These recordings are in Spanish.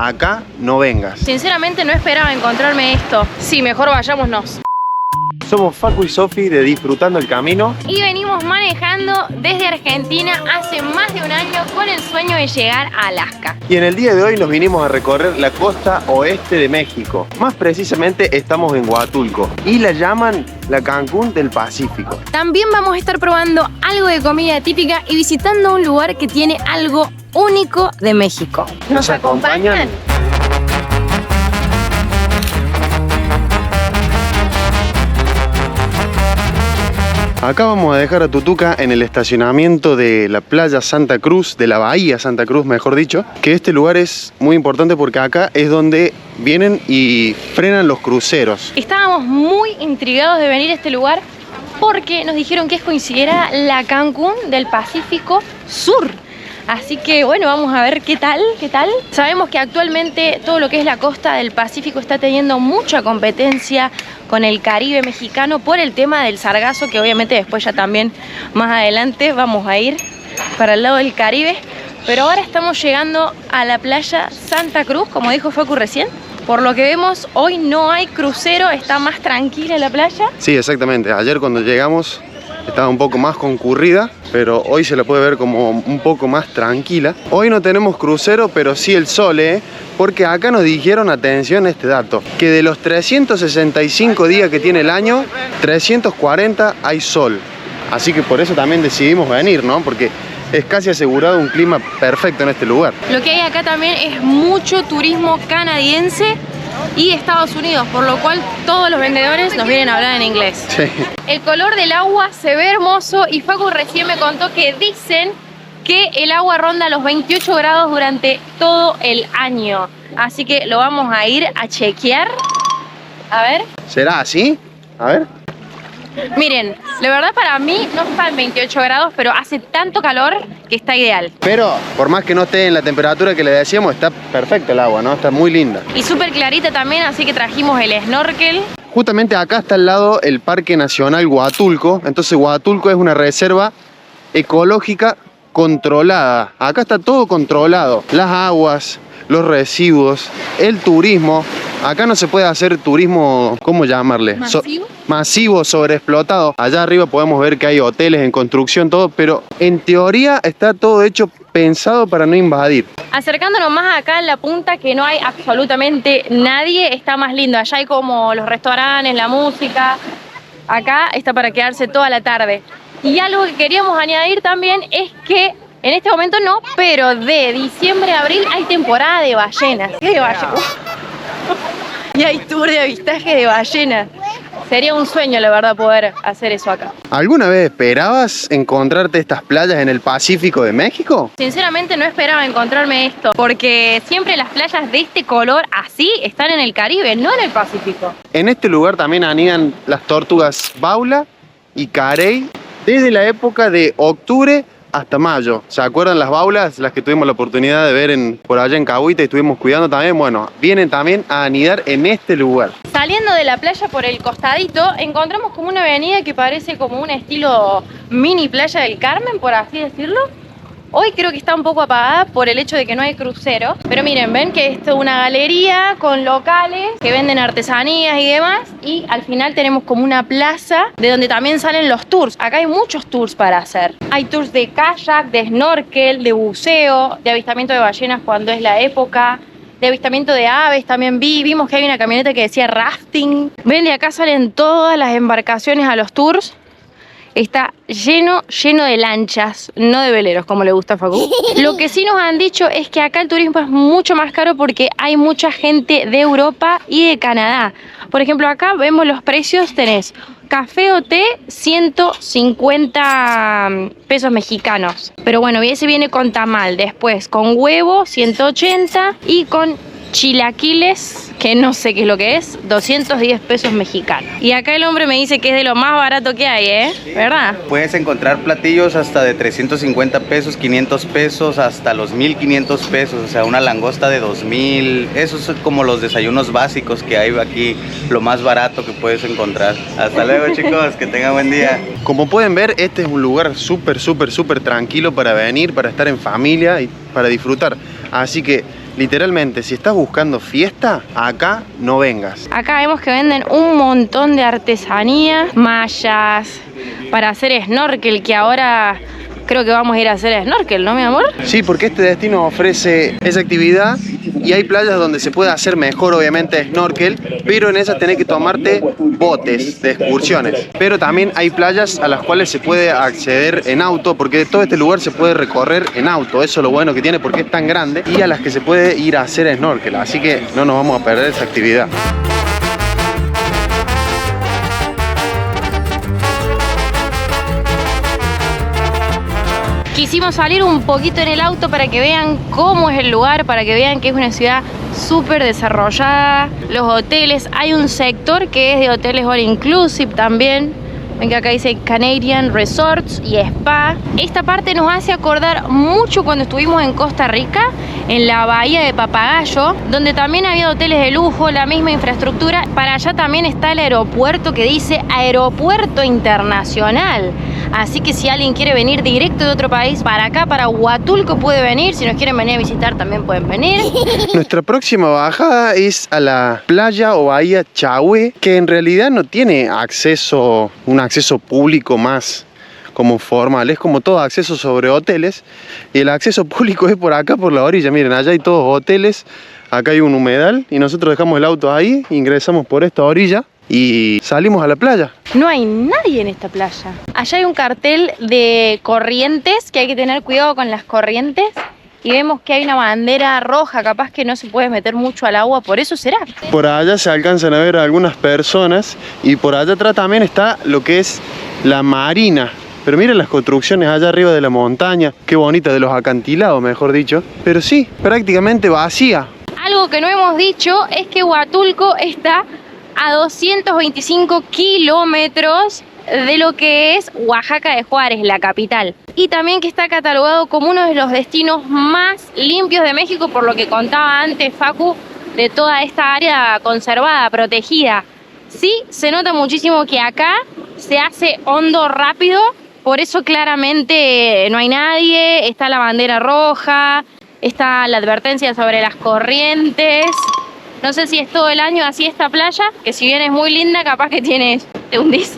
acá no vengas. Sinceramente no esperaba encontrarme esto. Sí, mejor vayámonos. Somos Facu y Sofi de Disfrutando el Camino. Y venimos manejando desde Argentina hace más de un año con el sueño de llegar a Alaska. Y en el día de hoy nos vinimos a recorrer la costa oeste de México. Más precisamente estamos en Huatulco y la llaman la Cancún del Pacífico. También vamos a estar probando algo de comida típica y visitando un lugar que tiene algo único de México. ¿Nos acompañan? Acá vamos a dejar a Tutuca en el estacionamiento de la playa Santa Cruz, de la bahía Santa Cruz, mejor dicho, que este lugar es muy importante porque acá es donde vienen y frenan los cruceros. Estábamos muy intrigados de venir a este lugar porque nos dijeron que es considerada la Cancún del Pacífico Sur. Así que bueno, vamos a ver qué tal. Sabemos que actualmente todo lo que es la costa del Pacífico está teniendo mucha competencia con el Caribe mexicano por el tema del sargazo, que obviamente después ya también más adelante vamos a ir para el lado del Caribe. Pero ahora estamos llegando a la playa Santa Cruz, como dijo Facu recién. Por lo que vemos, hoy no hay crucero, está más tranquila la playa. Sí, exactamente. Ayer cuando llegamos estaba un poco más concurrida, pero hoy se la puede ver como un poco más tranquila. Hoy no tenemos crucero, pero sí el sol, porque acá nos dijeron, atención a este dato, que de los 365 días que tiene el año, 340 hay sol. Así que por eso también decidimos venir, ¿no? Porque es casi asegurado un clima perfecto en este lugar. Lo que hay acá también es mucho turismo canadiense y Estados Unidos, por lo cual todos los vendedores nos vienen a hablar en inglés. Sí. El color del agua se ve hermoso y Facu recién me contó que dicen que el agua ronda los 28 grados durante todo el año. Así que lo vamos a ir a chequear. A ver. ¿Será así? A ver. Miren, la verdad para mí no está en 28 grados, pero hace tanto calor que está ideal. Pero por más que no esté en la temperatura que le decíamos, está perfecto el agua, ¿no? Está muy linda. Y súper clarita también, así que trajimos el snorkel. Justamente acá está al lado el Parque Nacional Huatulco. Entonces Huatulco es una reserva ecológica controlada. Acá está todo controlado. Las aguas, los residuos, el turismo. Acá no se puede hacer turismo, ¿cómo llamarle? ¿Masivo? Masivo, sobreexplotado. Allá arriba podemos ver que hay hoteles en construcción, todo, pero en teoría está todo hecho pensado para no invadir. Acercándonos más acá en la punta, que no hay absolutamente nadie, está más lindo. Allá hay como los restaurantes, la música. Acá está para quedarse toda la tarde. Y algo que queríamos añadir también es que en este momento no, pero de diciembre a abril hay temporada de ballenas. ¿Qué ballenas? Y hay tour de avistaje de ballenas. Sería un sueño, la verdad, poder hacer eso acá. ¿Alguna vez esperabas encontrarte estas playas en el Pacífico de México? Sinceramente no esperaba encontrarme esto, porque siempre las playas de este color así están en el Caribe, no en el Pacífico. En este lugar también anidan las tortugas baula y carey desde la época de octubre hasta mayo. ¿Se acuerdan las baulas? Las que tuvimos la oportunidad de ver por allá en Cahuita y estuvimos cuidando también. Bueno, vienen también a anidar en este lugar. Saliendo de la playa por el costadito, encontramos como una avenida que parece como un estilo mini Playa del Carmen, por así decirlo. Hoy creo que está un poco apagada por el hecho de que no hay crucero. Pero miren, ven que esto es una galería con locales que venden artesanías y demás. Y al final tenemos como una plaza de donde también salen los tours. Acá hay muchos tours para hacer. Hay tours de kayak, de snorkel, de buceo, de avistamiento de ballenas cuando es la época, de avistamiento de aves también vimos que hay una camioneta que decía rafting. Ven, de acá salen todas las embarcaciones a los tours. Está lleno de lanchas, no de veleros, como le gusta a Facu. Lo que sí nos han dicho es que acá el turismo es mucho más caro porque hay mucha gente de Europa y de Canadá. Por ejemplo, acá vemos los precios, tenés café o té, 150 pesos mexicanos. Pero bueno, ese viene con tamal, después con huevo, 180 y con chilaquiles, que no sé qué es lo que es, 210 pesos mexicanos. Y acá el hombre me dice que es de lo más barato que hay, ¿verdad? Puedes encontrar platillos hasta de 350 pesos, 500 pesos, hasta los 1500 pesos, o sea, una langosta de 2000. Esos son como los desayunos básicos que hay aquí, lo más barato que puedes encontrar. Hasta luego, chicos, que tengan buen día. Como pueden ver, este es un lugar súper tranquilo para venir, para estar en familia y para disfrutar. Así que literalmente, si estás buscando fiesta, acá no vengas. Acá vemos que venden un montón de artesanía, mallas, para hacer snorkel, que ahora creo que vamos a ir a hacer snorkel, ¿no, mi amor? Sí, porque este destino ofrece esa actividad y hay playas donde se puede hacer mejor, obviamente, snorkel, pero en esas tenés que tomarte botes de excursiones. Pero también hay playas a las cuales se puede acceder en auto, porque todo este lugar se puede recorrer en auto. Eso es lo bueno que tiene porque es tan grande, y a las que se puede ir a hacer snorkel. Así que no nos vamos a perder esa actividad. Quisimos salir un poquito en el auto para que vean cómo es el lugar, para que vean que es una ciudad súper desarrollada. Los hoteles, hay un sector que es de hoteles all inclusive también. Ven que acá dice Canadian Resorts y Spa. Esta parte nos hace acordar mucho cuando estuvimos en Costa Rica, en la bahía de Papagayo, donde también había hoteles de lujo, la misma infraestructura. Para allá también está el aeropuerto que dice Aeropuerto Internacional. Así que si alguien quiere venir directo de otro país para acá, para Huatulco, puede venir. Si nos quieren venir a visitar también pueden venir. Nuestra próxima bajada es a la playa o bahía Chahue, que en realidad no tiene acceso, un acceso público más como formal, es como todo acceso sobre hoteles, y el acceso público es por acá, por la orilla. Miren, allá hay todos hoteles, acá hay un humedal y nosotros dejamos el auto ahí, ingresamos por esta orilla y salimos a la playa. No hay nadie en esta playa. Allá hay un cartel de corrientes, que hay que tener cuidado con las corrientes. Y vemos que hay una bandera roja, capaz que no se puede meter mucho al agua, por eso será. Por allá se alcanzan a ver algunas personas y por allá atrás también está lo que es la marina. Pero miren las construcciones allá arriba de la montaña, qué bonita, de los acantilados, mejor dicho. Pero sí, prácticamente vacía. Algo que no hemos dicho es que Huatulco está a 225 kilómetros de lo que es Oaxaca de Juárez, la capital. Y también que está catalogado como uno de los destinos más limpios de México, por lo que contaba antes Facu, de toda esta área conservada, protegida. Sí, se nota muchísimo que acá se hace hondo rápido, por eso claramente no hay nadie, está la bandera roja, está la advertencia sobre las corrientes. No sé si es todo el año así esta playa, que si bien es muy linda, capaz que te hundís.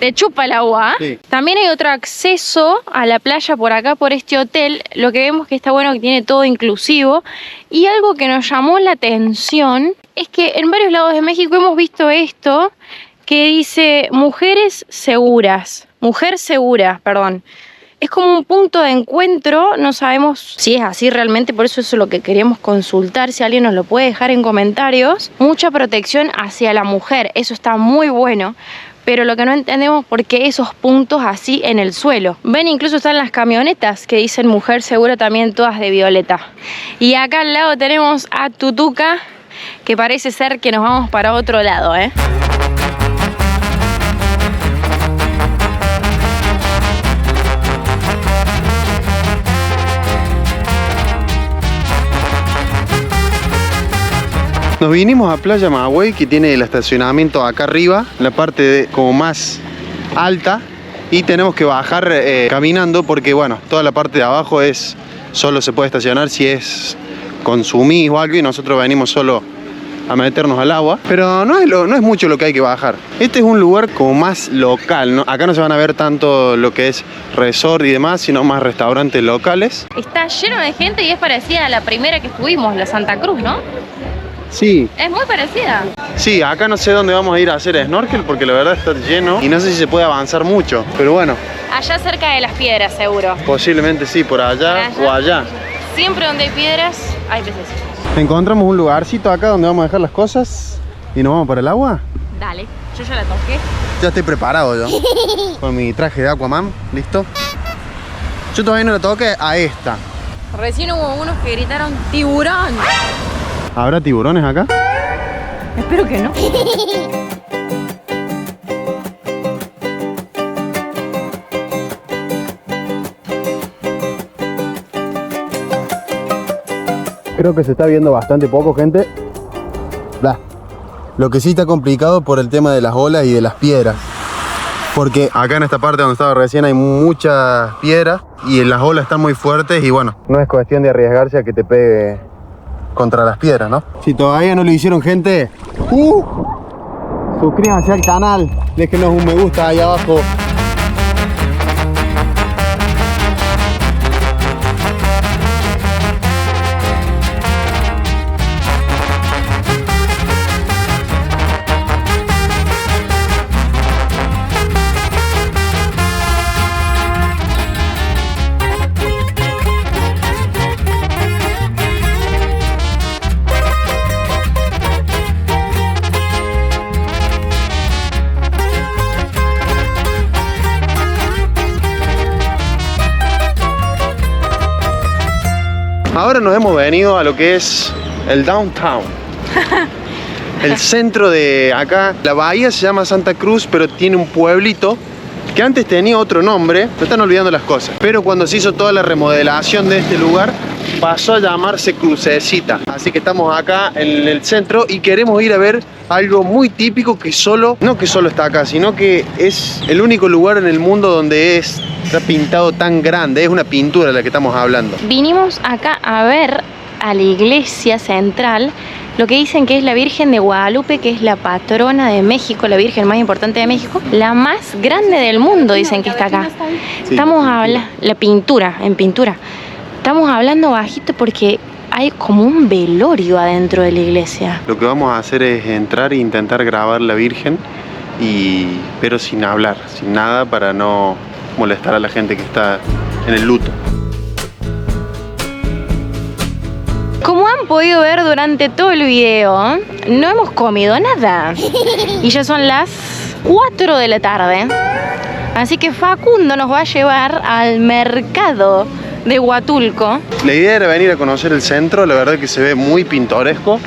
Te chupa el agua. Sí. También hay otro acceso a la playa por acá, por este hotel. Lo que vemos que está bueno, que tiene todo inclusivo. Y algo que nos llamó la atención es que en varios lados de México hemos visto esto, que dice mujeres seguras. Mujer segura, perdón. Es como un punto de encuentro, no sabemos si es así realmente, por eso es lo que queríamos consultar, si alguien nos lo puede dejar en comentarios. Mucha protección hacia la mujer, eso está muy bueno, pero lo que no entendemos por qué esos puntos así en el suelo. Ven, incluso están las camionetas que dicen mujer segura, también todas de violeta. Y acá al lado tenemos a Tutuca, que parece ser que nos vamos para otro lado, ¿eh? Nos vinimos a Playa Magüey, que tiene el estacionamiento acá arriba, la parte como más alta, y tenemos que bajar caminando porque, bueno, toda la parte de abajo solo se puede estacionar si es consumís o algo, y nosotros venimos solo a meternos al agua, pero no es mucho lo que hay que bajar. Este es un lugar como más local, ¿no? Acá no se van a ver tanto lo que es resort y demás, sino más restaurantes locales. Está lleno de gente y es parecida a la primera que estuvimos, la Santa Cruz, ¿no? Sí. Es muy parecida. Sí, acá no sé dónde vamos a ir a hacer snorkel porque la verdad está lleno y no sé si se puede avanzar mucho, pero bueno. Allá cerca de las piedras, seguro. Posiblemente sí, por allá o allá. Siempre donde hay piedras, hay peces. Encontramos un lugarcito acá donde vamos a dejar las cosas y nos vamos para el agua. Dale, yo ya la toqué. Ya estoy preparado yo, con mi traje de Aquaman, ¿listo? Yo todavía no la toqué a esta. Recién hubo unos que gritaron ¡tiburón! ¿Habrá tiburones acá? Espero que no. Creo que se está viendo bastante poco, gente. Lo que sí está complicado por el tema de las olas y de las piedras. porque acá en esta parte donde estaba recién hay muchas piedras y las olas están muy fuertes y bueno, no es cuestión de arriesgarse a que te pegue contra las piedras, ¿no? Si todavía no lo hicieron, gente, suscríbanse al canal, déjenos un me gusta ahí abajo. Ahora nos hemos venido a lo que es el downtown. El centro de acá. La bahía se llama Santa Cruz, pero tiene un pueblito que antes tenía otro nombre. Me están olvidando las cosas. Pero cuando se hizo toda la remodelación de este lugar, pasó a llamarse Crucecita. Así que estamos acá en el centro y queremos ir a ver algo muy típico que no que solo está acá, sino que es el único lugar en el mundo donde está pintado tan grande. Es una pintura de la que estamos hablando. Vinimos acá a ver a la iglesia central, lo que dicen que es la Virgen de Guadalupe, que es la patrona de México, la Virgen más importante de México, la más grande del mundo, dicen que está acá. Sí, Estamos hablando, la pintura, en pintura. Estamos hablando bajito porque hay como un velorio adentro de la iglesia. Lo que vamos a hacer es entrar e intentar grabar la Virgen, pero sin hablar, sin nada, para no molestar a la gente que está en el luto. Como han podido ver durante todo el video, no hemos comido nada. Y ya son las 4 de la tarde. Así que Facundo nos va a llevar al mercado de Huatulco. La idea era venir a conocer el centro, la verdad que se ve muy pintoresco.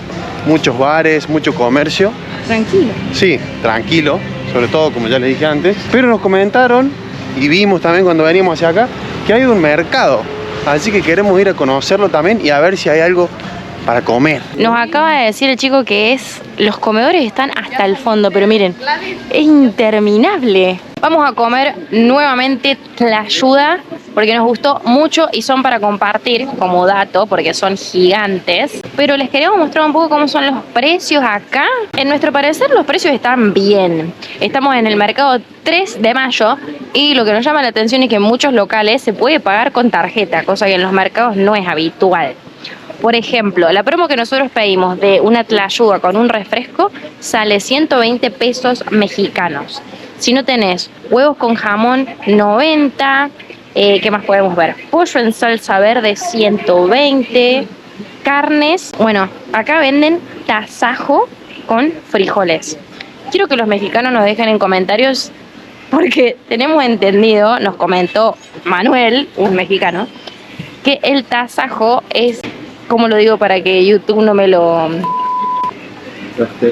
Muchos bares, mucho comercio. Tranquilo. Sí, tranquilo, sobre todo como ya les dije antes. Pero nos comentaron, y vimos también cuando veníamos hacia acá, que hay un mercado. Así que queremos ir a conocerlo también y a ver si hay algo para comer. Nos acaba de decir el chico que los comedores están hasta el fondo, pero miren, es interminable. Vamos a comer nuevamente tlayuda porque nos gustó mucho y son para compartir como dato porque son gigantes. Pero les queremos mostrar un poco cómo son los precios acá. En nuestro parecer los precios están bien. Estamos en el mercado 3 de mayo y lo que nos llama la atención es que en muchos locales se puede pagar con tarjeta, cosa que en los mercados no es habitual. Por ejemplo, la promo que nosotros pedimos de una tlayuda con un refresco sale 120 pesos mexicanos. Si no tenés huevos con jamón, 90. ¿Qué más podemos ver? Pollo en salsa verde, 120. Carnes. Bueno, acá venden tasajo con frijoles. Quiero que los mexicanos nos dejen en comentarios porque tenemos entendido, nos comentó Manuel, un mexicano, que el tasajo es, ¿cómo lo digo para que YouTube no me lo...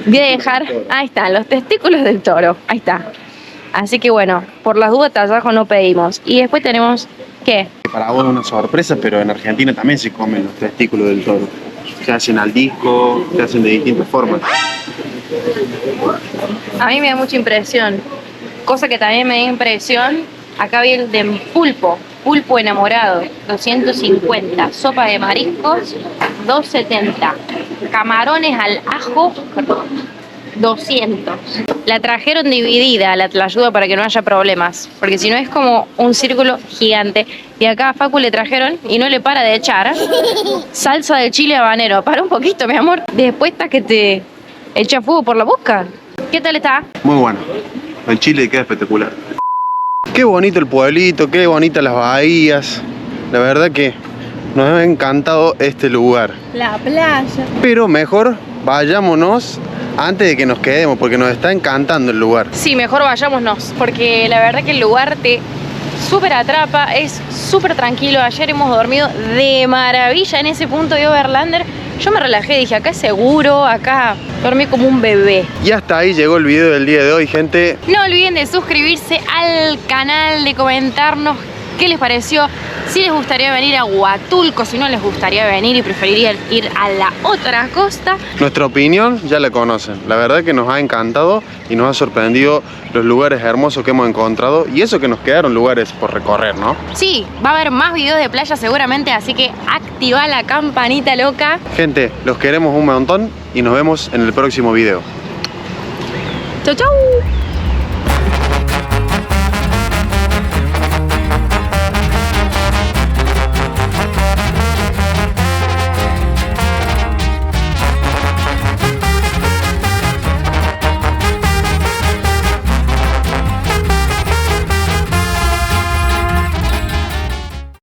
Voy a dejar, ahí están, los testículos del toro, ahí está. Así que bueno, por las dudas tasajo no pedimos. Y después tenemos, ¿qué? Para vos es una sorpresa, pero en Argentina también se comen los testículos del toro. Se hacen al disco, se hacen de distintas formas. A mí me da mucha impresión. Cosa que también me da impresión, acá viene de pulpo. Pulpo enamorado, 250. Sopa de mariscos, 270. Camarones al ajo, 200. La trajeron dividida, la tlayuda, para que no haya problemas. Porque si no es como un círculo gigante. Y acá a Facu le trajeron, y no le para de echar, salsa de chile habanero. Para un poquito, mi amor. Después está que te echa fuego por la boca. ¿Qué tal está? Muy bueno. El chile queda espectacular. Qué bonito el pueblito, qué bonitas las bahías. La verdad que nos ha encantado este lugar. La playa. Pero mejor vayámonos antes de que nos quedemos, porque nos está encantando el lugar. Sí, mejor vayámonos, porque la verdad que el lugar te súper atrapa, es súper tranquilo. Ayer hemos dormido de maravilla en ese punto de Overlander. Yo me relajé, dije, acá es seguro, acá dormí como un bebé. Y hasta ahí llegó el video del día de hoy, gente. No olviden de suscribirse al canal, de comentarnos qué les pareció si les gustaría venir a Huatulco, si no les gustaría venir y preferirían ir a la otra costa. Nuestra opinión ya la conocen. La verdad que nos ha encantado y nos ha sorprendido los lugares hermosos que hemos encontrado. Y eso que nos quedaron lugares por recorrer, ¿no? Sí, va a haber más videos de playa seguramente, así que activa la campanita loca. Gente, los queremos un montón y nos vemos en el próximo video. ¡Chau, chau!